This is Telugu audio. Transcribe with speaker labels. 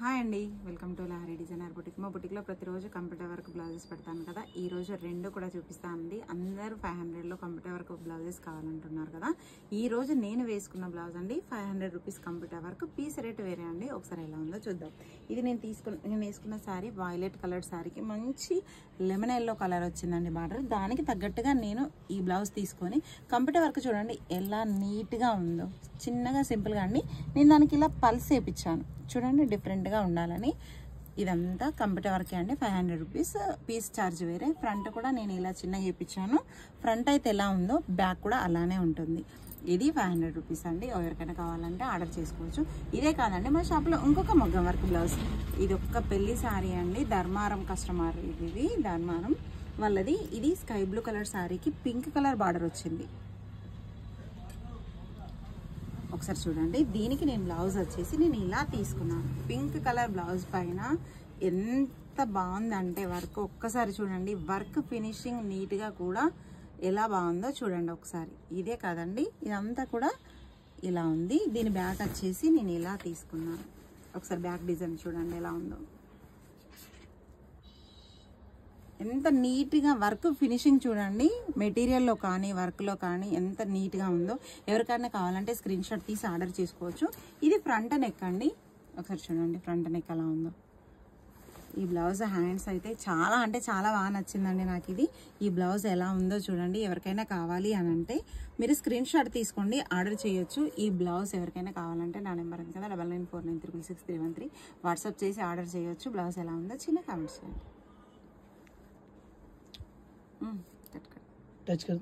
Speaker 1: హాయ్ అండి, welcome to Lahari designer boutique. మా బుటిక్లో ప్రతిరోజు కంప్యూటర్ వర్క్ బ్లౌజెస్ పెడతాను కదా. ఈ రోజు రెండు కూడా చూపిస్తానండి. అందరూ 500లో కంప్యూటర్ వర్క్ బ్లౌజెస్ కావాలంటున్నారు కదా. ఈ రోజు నేను వేసుకున్న బ్లౌజ్ అండి 500 rupees computer work. Piece rate వేరే అండి. ఒకసారి ఎలా ఉందో చూద్దాం. ఇది నేను వేసుకున్న శారీ వైలెట్ కలర్ శారీకి మంచి లెమన్ ఎల్లో కలర్ వచ్చిందండి బార్డర్. దానికి తగ్గట్టుగా నేను ఈ బ్లౌజ్ తీసుకొని కంప్యూటర్ వర్క్ చూడండి ఎలా నీట్గా ఉందో. చిన్నగా సింపుల్గా అండి. నేను దానికి ఇలా పల్స్ వేయించాను చూడండి, డిఫరెంట్గా ఉండాలని. ఇదంతా కంప్యూటర్ వర్కే అండి. 500 రూపీస్ పీస్ ఛార్జ్ వేరే. ఫ్రంట్ కూడా నేను ఇలా చిన్నగా వేయించాను. ఫ్రంట్ అయితే ఎలా ఉందో బ్యాక్ కూడా అలానే ఉంటుంది. ఇది 500 రూపీస్ అండి. ఎవరికైనా కావాలంటే ఆర్డర్ చేసుకోవచ్చు. ఇదే కాదండి, మా షాప్లో ఇంకొక మగ్గం వర్క్ బ్లౌజ్. ఇది ఒక్క పెళ్లి శారీ అండి. ధర్మారం కస్టమర్ ఇది ధర్మారం వాళ్ళది. ఇది స్కై బ్లూ కలర్ శారీకి పింక్ కలర్ బార్డర్ వచ్చింది. ఒకసారి చూడండి. దీనికి నేను బ్లౌజ్ వచ్చేసి నేను ఇలా తీసుకున్నాను. పింక్ కలర్ బ్లౌజ్ పైన ఎంత బాగుందంటే వర్క్ ఒక్కసారి చూడండి. వర్క్ ఫినిషింగ్ నీట్గా కూడా ఎలా బాగుందో చూడండి ఒకసారి. ఇదే కాదండి, ఇదంతా కూడా ఇలా ఉంది. దీని బ్యాక్ వచ్చేసి నేను ఇలా తీసుకున్నాను. ఒకసారి బ్యాక్ డిజైన్ చూడండి ఎలా ఉందో. ఎంత నీట్గా వర్క్ ఫినిషింగ్ చూడండి. మెటీరియల్లో కానీ వర్క్లో కానీ ఎంత నీట్గా ఉందో. ఎవరికైనా కావాలంటే స్క్రీన్ షాట్ తీసి ఆర్డర్ చేసుకోవచ్చు. ఇది ఫ్రంట్ నెక్ అండి. ఒకసారి చూడండి ఫ్రంట్ నెక్ ఎలా ఉందో. ఈ బ్లౌజ్ హ్యాండ్స్ అయితే చాలా అంటే చాలా బాగా నచ్చిందండి నాకు ఇది. ఈ బ్లౌజ్ ఎలా ఉందో చూడండి. ఎవరికైనా కావాలి అని అంటే మీరు స్క్రీన్ షాట్ తీసుకోండి, ఆర్డర్ చేయొచ్చు. ఈ బ్లౌజ్ ఎవరికైనా కావాలంటే నా నెంబర్ ఉంది కదా 9949366313 వాట్సాప్ చేసి ఆర్డర్ చేయొచ్చు. బ్లౌజ్ ఎలా ఉందో చిన్న కామెంట్స్ చేయండి. टच कर